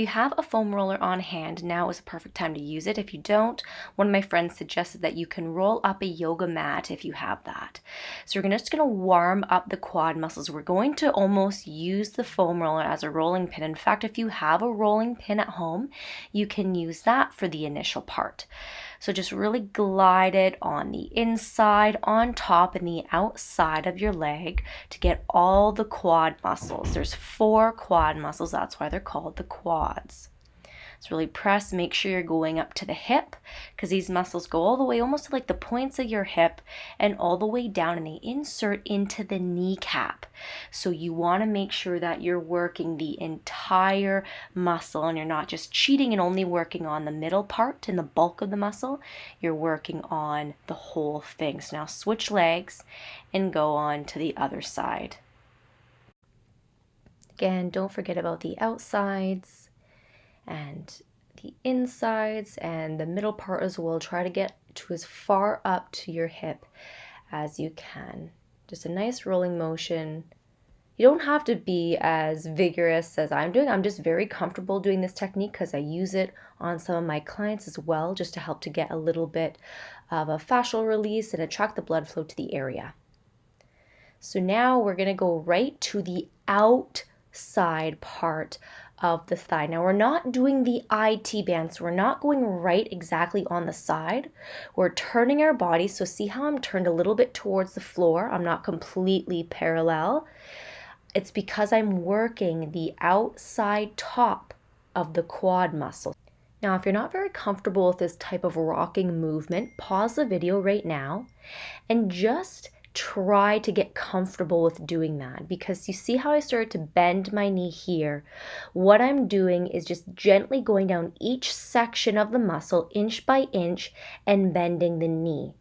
If you have a foam roller on hand, now is a perfect time to use it. If you don't, one of my friends suggested that you can roll up a yoga mat if you have that. So we're just going to warm up the quad muscles. We're going to almost use the foam roller as a rolling pin. In fact, if you have a rolling pin at home, you can use that for the initial part. So just really glide it on the inside, on top, and the outside of your leg to get all the quad muscles. There's 4 quad muscles, that's why they're called the quads. So really press, make sure you're going up to the hip, because these muscles go all the way almost to like the points of your hip and all the way down, and they insert into the kneecap. So you want to make sure that you're working the entire muscle and you're not just cheating and only working on the middle part and the bulk of the muscle. You're working on the whole thing. So now switch legs and go on to the other side. Again, don't forget about the outsides and the insides and the middle part as well. Try to get to as far up to your hip as you can. Just a nice rolling motion. You don't have to be as vigorous as I'm doing. I'm just very comfortable doing this technique because I use it on some of my clients as well, just to help to get a little bit of a fascial release and attract the blood flow to the area. So now we're going to go right to the outside part of the thigh. Now we're not doing the IT band, so we're not going right exactly on the side. We're turning our body, so see how I'm turned a little bit towards the floor. I'm not completely parallel. It's because I'm working the outside top of the quad muscle. Now, if you're not very comfortable with this type of rocking movement, pause the video right now and just try to get comfortable with doing that, because you see how I started to bend my knee here. What I'm doing is just gently going down each section of the muscle inch by inch and bending the knee.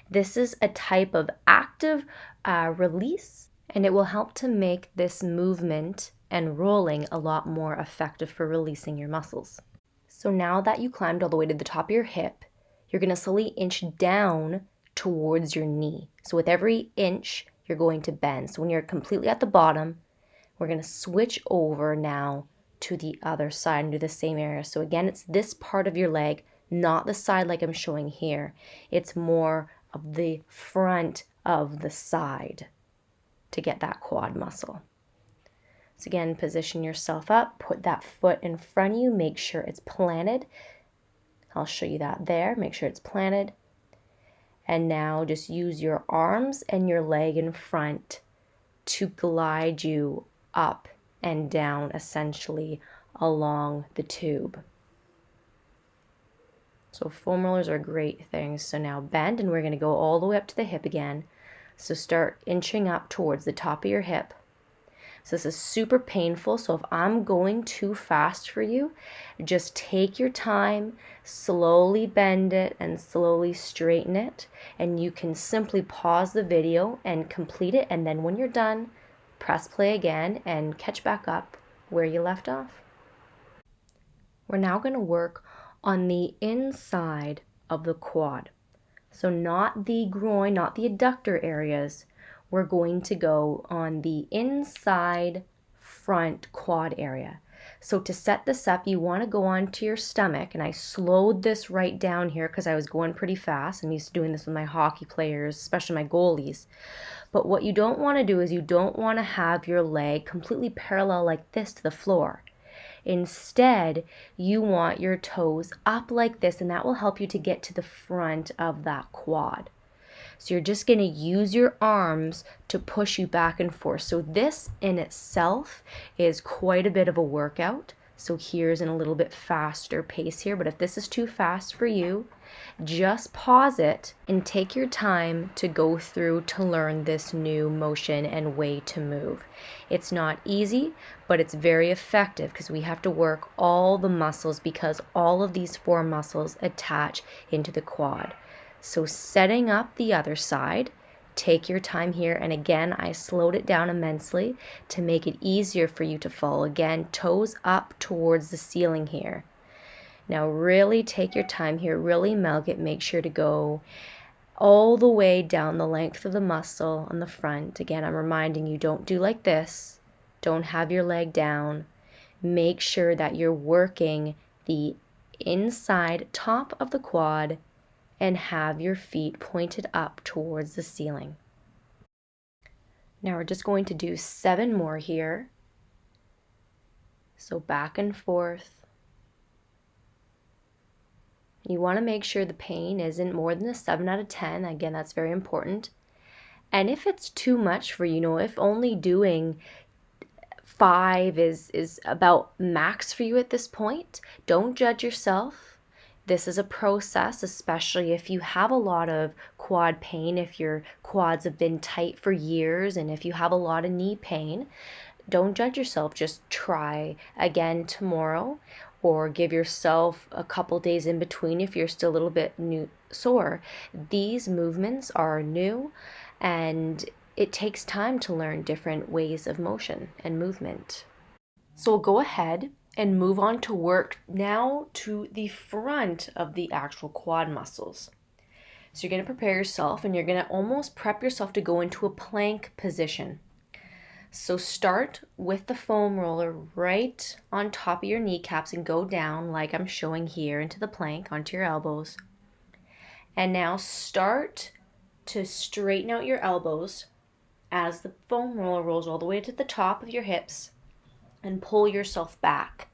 This is a type of active release, and it will help to make this movement and rolling a lot more effective for releasing your muscles. So now that you climbed all the way to the top of your hip, you're going to slowly inch down towards your knee. So with every inch, you're going to bend. So when you're completely at the bottom, we're going to switch over now to the other side and do the same area. So again, it's this part of your leg, not the side like I'm showing here. It's more of the front of the side to get that quad muscle. So again, position yourself up, put that foot in front of you, make sure it's planted. I'll show you that there, make sure it's planted. And now just use your arms and your leg in front to glide you up and down, essentially along the tube. So foam rollers are great things. So now bend, and we're going to go all the way up to the hip again. So start inching up towards the top of your hip. So this is super painful, so if I'm going too fast for you, just take your time, slowly bend it and slowly straighten it, and you can simply pause the video and complete it, and then when you're done, press play again and catch back up where you left off. We're now going to work on the inside of the quad. So not the groin, not the adductor areas. We're going to go on the inside front quad area. So to set this up, you want to go onto your stomach, and I slowed this right down here because I was going pretty fast. I'm used to doing this with my hockey players, especially my goalies. But what you don't want to do is you don't want to have your leg completely parallel like this to the floor. Instead, you want your toes up like this, and that will help you to get to the front of that quad. So you're just going to use your arms to push you back and forth. So this in itself is quite a bit of a workout. So here's in a little bit faster pace here. But if this is too fast for you, just pause it and take your time to go through to learn this new motion and way to move. It's not easy, but it's very effective because we have to work all the muscles, because all of these 4 muscles attach into the quad. So setting up the other side, take your time here. And again, I slowed it down immensely to make it easier for you to follow. Again, toes up towards the ceiling here. Now really take your time here, really milk it. Make sure to go all the way down the length of the muscle on the front. Again, I'm reminding you, don't do like this. Don't have your leg down. make sure that you're working the inside top of the quad and have your feet pointed up towards the ceiling. Now we're just going to do 7 more here. So back and forth. You want to make sure the pain isn't more than a 7 out of 10. Again, that's very important. And if it's too much for you, if only doing 5 is about max for you at this point, don't judge yourself. This is a process, especially if you have a lot of quad pain, if your quads have been tight for years, and if you have a lot of knee pain. Don't judge yourself. Just try again tomorrow, or give yourself a couple days in between if you're still a little bit sore. These movements are new, and it takes time to learn different ways of motion and movement. So we'll go ahead and move on to work now to the front of the actual quad muscles. So you're going to prepare yourself, and you're going to almost prep yourself to go into a plank position. So start with the foam roller right on top of your kneecaps and go down like I'm showing here into the plank onto your elbows. And now start to straighten out your elbows as the foam roller rolls all the way to the top of your hips, and pull yourself back.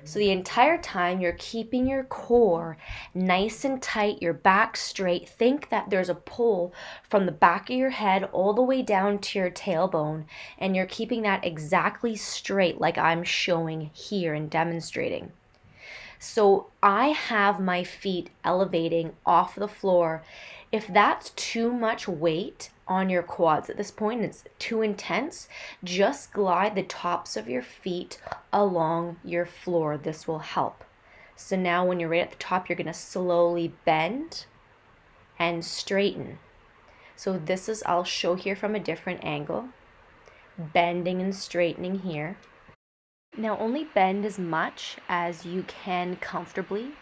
So the entire time you're keeping your core nice and tight, your back straight. Think that there's a pull from the back of your head all the way down to your tailbone, and you're keeping that exactly straight like I'm showing here and demonstrating. So I have my feet elevating off the floor. If that's too much weight on your quads at this point, it's too intense, just glide the tops of your feet along your floor. This will help. So now when you're right at the top, you're going to slowly bend and straighten. So this is, I'll show here from a different angle, bending and straightening here. Now only bend as much as you can comfortably.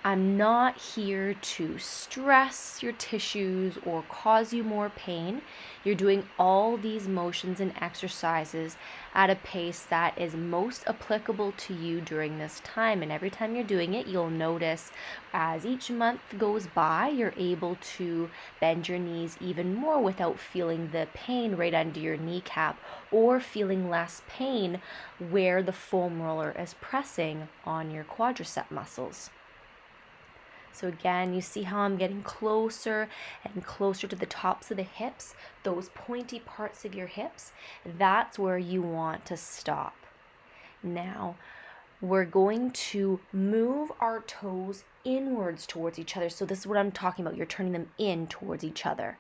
I'm not here to stress your tissues or cause you more pain. You're doing all these motions and exercises at a pace that is most applicable to you during this time. And every time you're doing it, you'll notice as each month goes by, you're able to bend your knees even more without feeling the pain right under your kneecap, or feeling less pain where the foam roller is pressing on your quadricep muscles. So again, you see how I'm getting closer and closer to the tops of the hips, those pointy parts of your hips. That's where you want to stop. Now, we're going to move our toes inwards towards each other. So this is what I'm talking about. You're turning them in towards each other.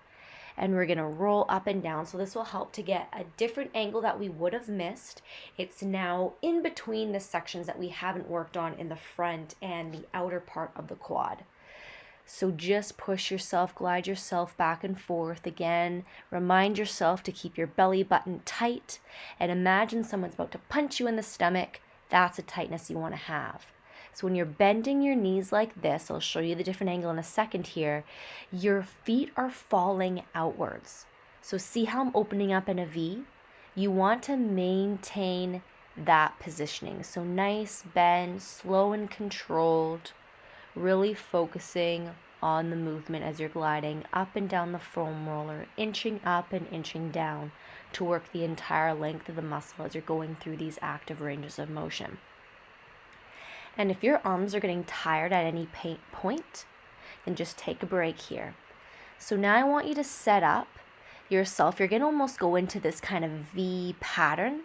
And we're going to roll up and down. So this will help to get a different angle that we would have missed. It's now in between the sections that we haven't worked on in the front and the outer part of the quad. So just push yourself, glide yourself back and forth. Again, remind yourself to keep your belly button tight, and imagine someone's about to punch you in the stomach. That's a tightness you want to have. So when you're bending your knees like this, I'll show you the different angle in a second here, your feet are falling outwards. So see how I'm opening up in a V? You want to maintain that positioning. So nice bend, slow and controlled, really focusing on the movement as you're gliding up and down the foam roller, inching up and inching down to work the entire length of the muscle as you're going through these active ranges of motion. And if your arms are getting tired at any point, then just take a break here. So now I want you to set up yourself. You're going to almost go into this kind of V pattern.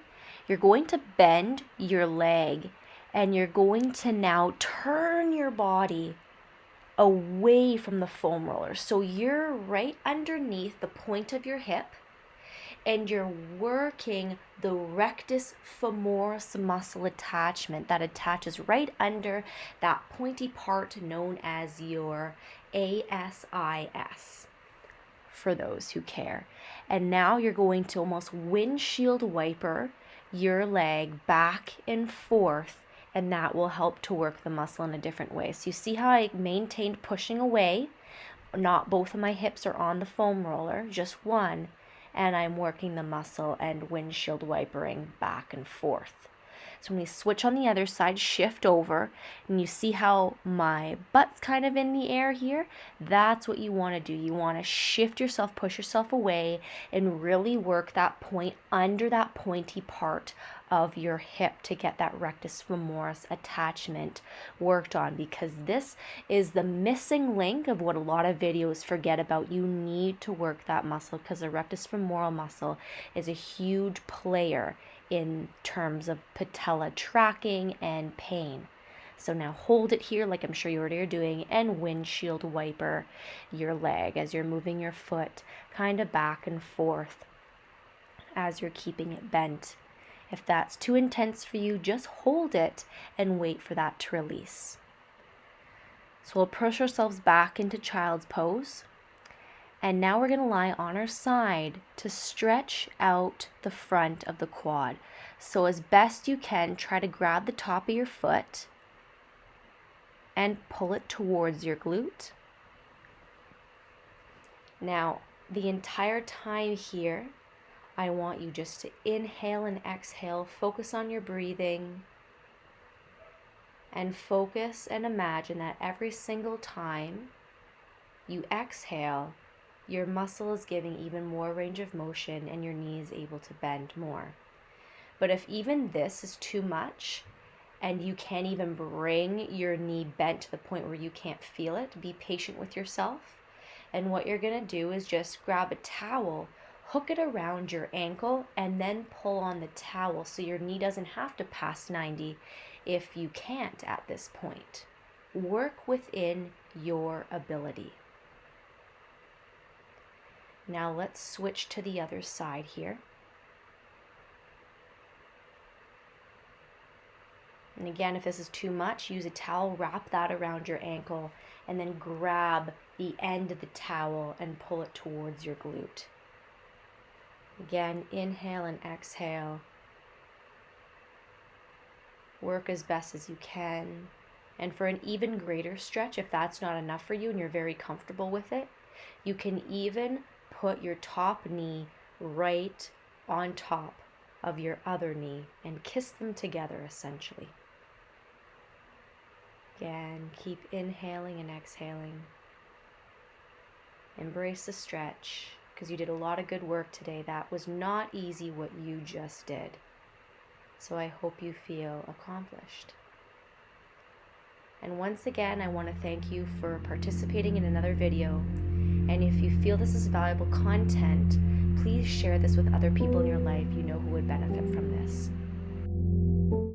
You're going to bend your leg, and you're going to now turn your body away from the foam roller. So you're right underneath the point of your hip, and you're working the rectus femoris muscle attachment that attaches right under that pointy part known as your ASIS, for those who care. And now you're going to almost windshield wiper your leg back and forth, and that will help to work the muscle in a different way. So you see how I maintained pushing away? Not both of my hips are on the foam roller, just one, and I'm working the muscle and windshield wipering back and forth. So when we switch on the other side, shift over, and you see how my butt's kind of in the air here? That's what you want to do. You want to shift yourself, push yourself away, and really work that point under that pointy part of your hip to get that rectus femoris attachment worked on, because this is the missing link of what a lot of videos forget about. You need to work that muscle because the rectus femoral muscle is a huge player in terms of patella tracking and pain. So now hold it here like I'm sure you already are doing, and windshield wiper your leg as you're moving your foot kind of back and forth as you're keeping it bent. If that's too intense for you, just hold it and wait for that to release. So we'll push ourselves back into child's pose. And now we're going to lie on our side to stretch out the front of the quad. So as best you can, try to grab the top of your foot and pull it towards your glute. Now, the entire time here, I want you just to inhale and exhale, focus on your breathing, and focus and imagine that every single time you exhale, your muscle is giving even more range of motion and your knee is able to bend more. But if even this is too much and you can't even bring your knee bent to the point where you can't feel it, be patient with yourself. And what you're going to do is just grab a towel, hook it around your ankle, and then pull on the towel so your knee doesn't have to pass 90 if you can't at this point. Work within your ability. Now let's switch to the other side here. And again, if this is too much, use a towel, wrap that around your ankle, and then grab the end of the towel and pull it towards your glute. Again, inhale and exhale. Work as best as you can. And for an even greater stretch, if that's not enough for you and you're very comfortable with it, you can even put your top knee right on top of your other knee and kiss them together essentially. Again, keep inhaling and exhaling. Embrace the stretch because you did a lot of good work today. That was not easy what you just did. So I hope you feel accomplished. And once again, I want to thank you for participating in another video. And if you feel this is valuable content, please share this with other people in your life you know who would benefit